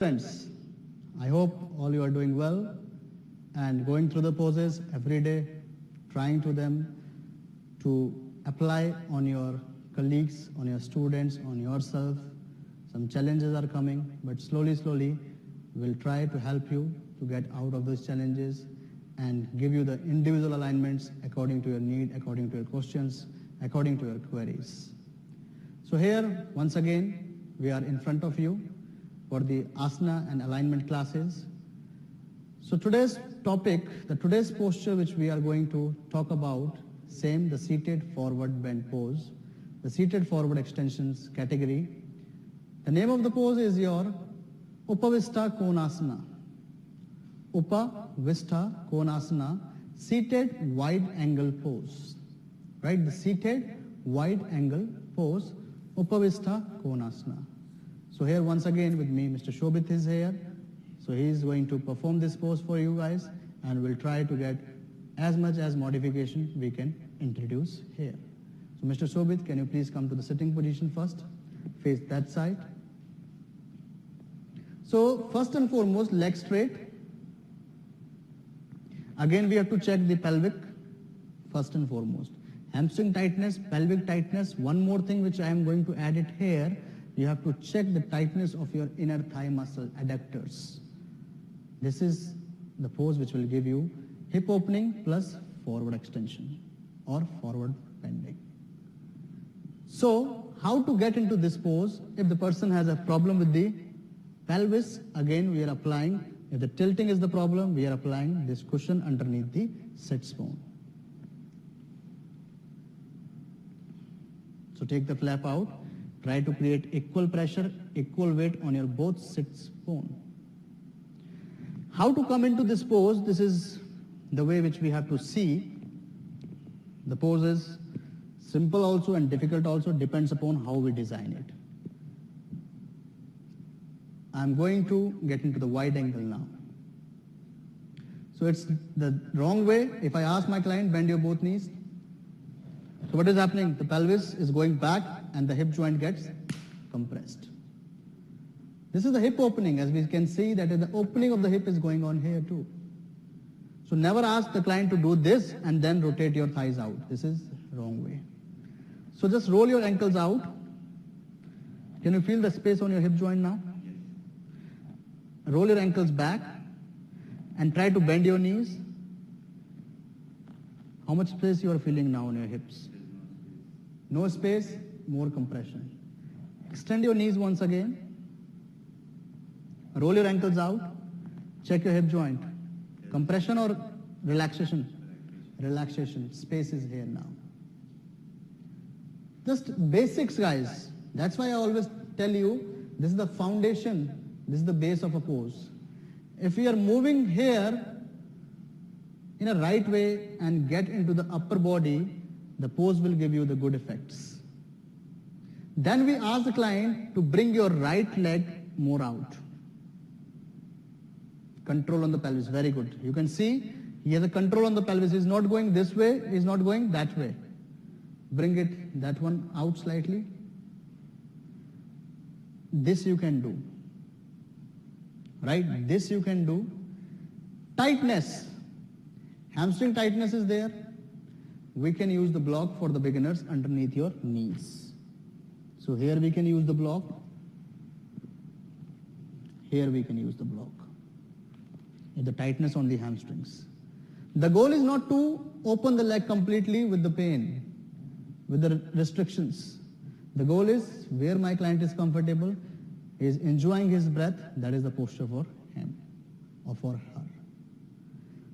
Friends, I hope all you are doing well and going through the poses every day, trying to them to apply on your colleagues, on your students, on yourself. Some challenges are coming, but slowly, we'll try to help you to get out of those challenges and give you the individual alignments according to your need, according to your questions, according to your queries. So here, once again, we are in front of you for the asana and alignment classes. So today's topic, today's posture which we are going to talk about, same the seated forward bend pose, the seated forward extensions category. The name of the pose is your Upavistha Konasana. Upavistha Konasana, seated wide angle pose. Right, the seated wide angle pose, Upavistha Konasana. So here once again with me, Mr. Shobit is here. So he is going to perform this pose for you guys and we'll try to get as much as modification we can introduce here. So Mr. Shobit, can you please come to the sitting position first? Face that side. So first and foremost, leg straight. Again we have to check the pelvic first and foremost. Hamstring tightness, pelvic tightness. One more thing which I am going to add it here. You have to check the tightness of your inner thigh muscle adductors. This is the pose which will give you hip opening plus forward extension or forward bending. So how to get into this pose? If the person has a problem with the pelvis, again we are applying, if the tilting is the problem, we are applying this cushion underneath the sits bone. So take the flap out. Try to create equal pressure, equal weight on your both sits bone. How to come into this pose? This is the way which we have to see. The pose is simple also and difficult also, depends upon how we design it. I'm going to get into the wide angle now. So it's the wrong way. If I ask my client, bend your both knees. So what is happening? The pelvis is going back and the hip joint gets compressed. This is the hip opening. As we can see that the opening of the hip is going on here too. So never ask the client to do this and then rotate your thighs out. This is wrong way. So just roll your ankles out. Can you feel the space on your hip joint now? Roll your ankles back and try to bend your knees. How much space you are feeling now on your hips? No space, more compression. Extend your knees once again. Roll your ankles out. Check your hip joint. Compression or relaxation? Relaxation. Space is here now. Just basics, guys. That's why I always tell you, this is the foundation, this is the base of a pose. If we are moving here in a right way and get into the upper body, the pose will give you the good effects. Then we ask the client to bring your right leg more out. Control on the pelvis, very good. You can see he has a control on the pelvis. He's not going this way, he's not going that way. Bring it, that one out slightly. This you can do. Right? This you can do. Tightness. Hamstring tightness is there. We can use the block for the beginners underneath your knees. So here we can use the block. Here we can use the block. The tightness on the hamstrings. The goal is not to open the leg completely with the pain, with the restrictions. The goal is where my client is comfortable, he is enjoying his breath, that is the posture for him or for her.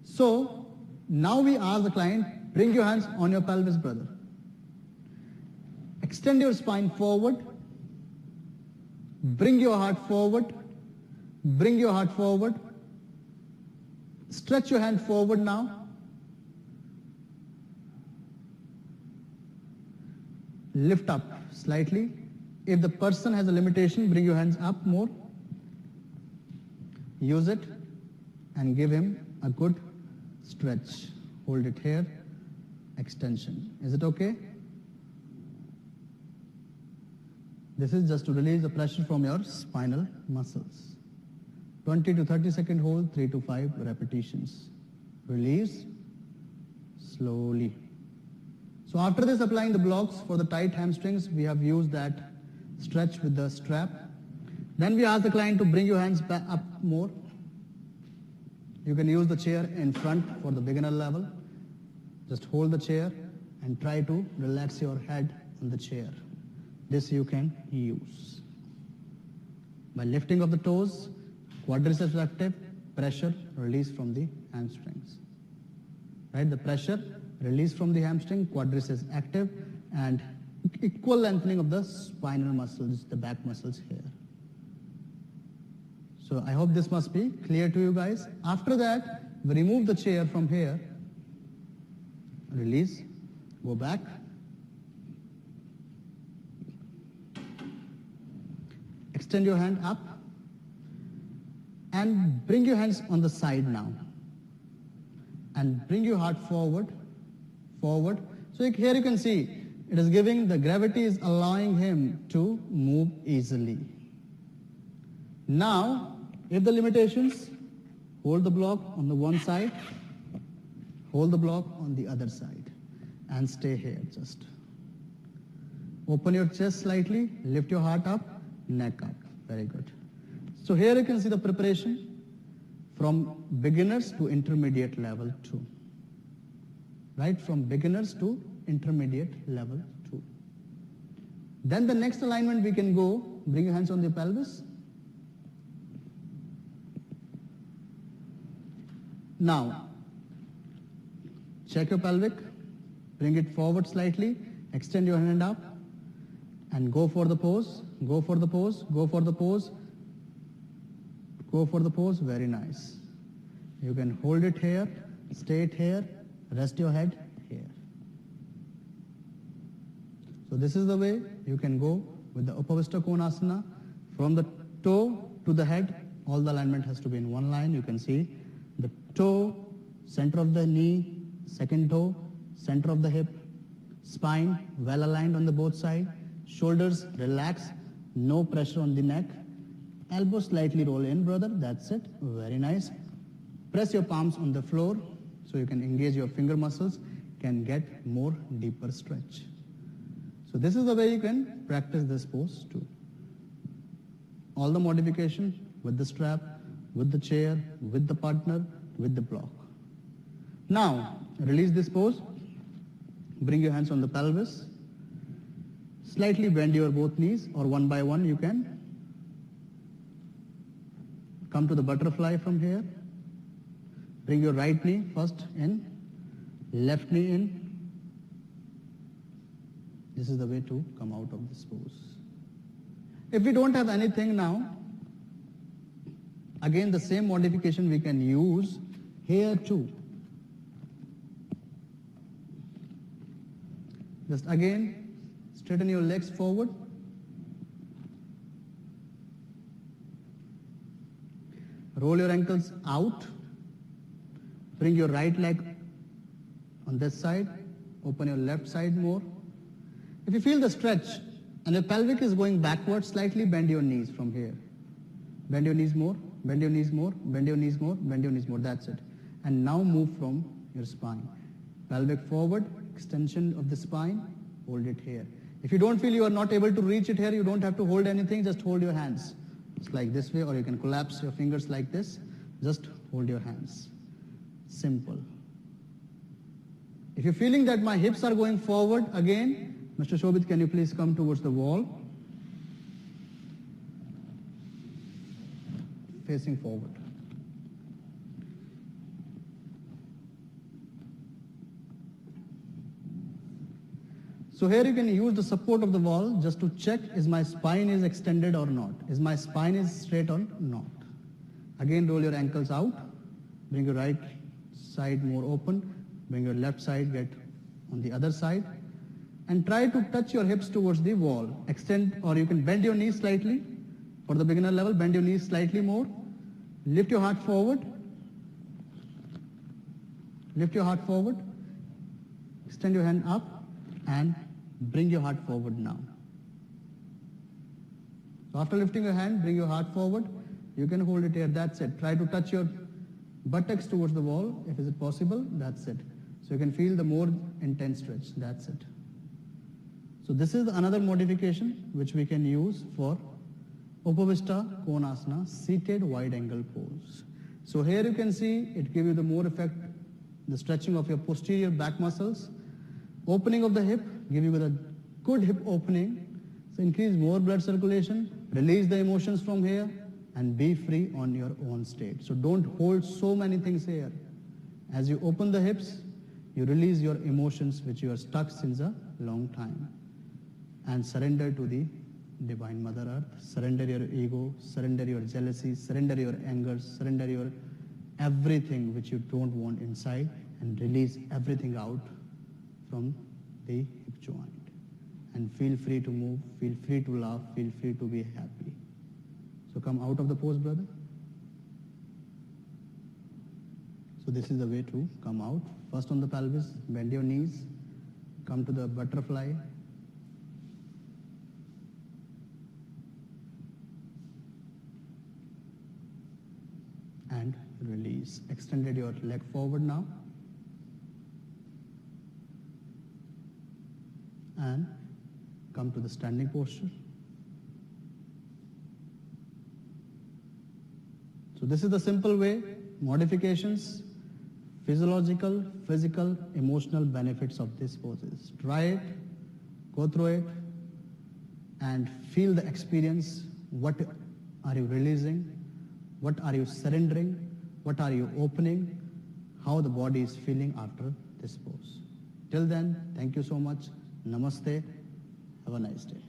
So now we ask the client, bring your hands on your pelvis, brother. Extend your spine forward. Bring your heart forward. Bring your heart forward. Stretch your hand forward now. Lift up slightly. If the person has a limitation, bring your hands up more. Use it and give him a good stretch. Hold it here. Extension. Is it okay? This is just to release the pressure from your spinal muscles. 20 to 30 second hold, 3 to 5 repetitions. Release slowly. So after this, applying the blocks for the tight hamstrings, we have used that stretch with the strap. Then we ask the client to bring your hands back up more. You can use the chair in front for the beginner level. Just hold the chair and try to relax your head on the chair. This you can use. By lifting of the toes, quadriceps active, pressure release from the hamstrings. Right, the pressure release from the hamstring, quadriceps active, and equal lengthening of the spinal muscles, the back muscles here. So I hope this must be clear to you guys. After that, we remove the chair from here, release, go back. Extend your hand up and bring your hands on the side now. And bring your heart forward, forward. So here you can see, it is giving, the gravity is allowing him to move easily. Now, if the limitations, hold the block on the one side, hold the block on the other side, and stay here just. Open your chest slightly, lift your heart up, neck up. Very good. So here you can see the preparation from beginners to intermediate level 2. Right, from beginners to intermediate level 2. Then the next alignment we can go, bring your hands on the pelvis. Now, check your pelvic, bring it forward slightly, extend your hand up, and go for the pose, go for the pose, go for the pose, go for the pose, very nice. You can hold it here, stay it here, rest your head here. So this is the way you can go with the Upavistha Konasana. From the toe to the head, all the alignment has to be in one line. You can see the toe, center of the knee, second toe, center of the hip, spine well aligned on the both sides, shoulders relax, no pressure on the neck, elbows slightly roll in, brother, that's it, very nice. Press your palms on the floor so you can engage your finger muscles, can get more deeper stretch. So this is the way you can practice this pose too. All the modification with the strap, with the chair, with the partner, with the block. Now, release this pose. Bring your hands on the pelvis. Slightly bend your both knees, or one by one you can. Come to the butterfly from here. Bring your right knee first in, left knee in. This is the way to come out of this pose. If we don't have anything now, again the same modification we can use here too. Just again, straighten your legs forward. Roll your ankles out. Bring your right leg on this side. Open your left side more. If you feel the stretch and your pelvic is going backward, slightly bend your knees from here. Bend your knees more, bend your knees more, bend your knees more, bend your knees more, that's it. And now move from your spine. Pelvic forward, extension of the spine, hold it here. If you don't feel you are not able to reach it here, you don't have to hold anything, just hold your hands. It's like this way, or you can collapse your fingers like this. Just hold your hands. Simple. If you're feeling that my hips are going forward, again, Mr. Shobit, can you please come towards the wall? Facing forward. So here you can use the support of the wall just to check is my spine is extended or not. Is my spine is straight or not. Again, roll your ankles out. Bring your right side more open. Bring your left side, get on the other side. And try to touch your hips towards the wall. Extend, or you can bend your knees slightly. For the beginner level, bend your knees slightly more. Lift your heart forward. Lift your heart forward. Extend your hand up and bring your heart forward now. So after lifting your hand, bring your heart forward. You can hold it here, that's it. Try to touch your buttocks towards the wall, if is it possible, that's it. So you can feel the more intense stretch, that's it. So this is another modification which we can use for Upavistha Konasana, seated wide angle pose. So here you can see it gives you the more effect, the stretching of your posterior back muscles, opening of the hip, give you the good hip opening, so increase more blood circulation, release the emotions from here, and be free on your own state. So don't hold so many things here. As you open the hips, you release your emotions which you are stuck since a long time, and surrender to the Divine Mother Earth. Surrender your ego, surrender your jealousy, surrender your anger, surrender your everything which you don't want inside, and release everything out from the hip joint. And feel free to move, feel free to laugh, feel free to be happy. So come out of the pose, brother. So this is the way to come out. First on the pelvis, bend your knees, come to the butterfly. And release. Extended your leg forward now. And come to the standing posture. So this is the simple way, modifications, physiological, physical, emotional benefits of these poses. Try it, go through it, and feel the experience. What are you releasing? What are you surrendering? What are you opening? How the body is feeling after this pose. Till then, thank you so much. Namaste. Have a nice day.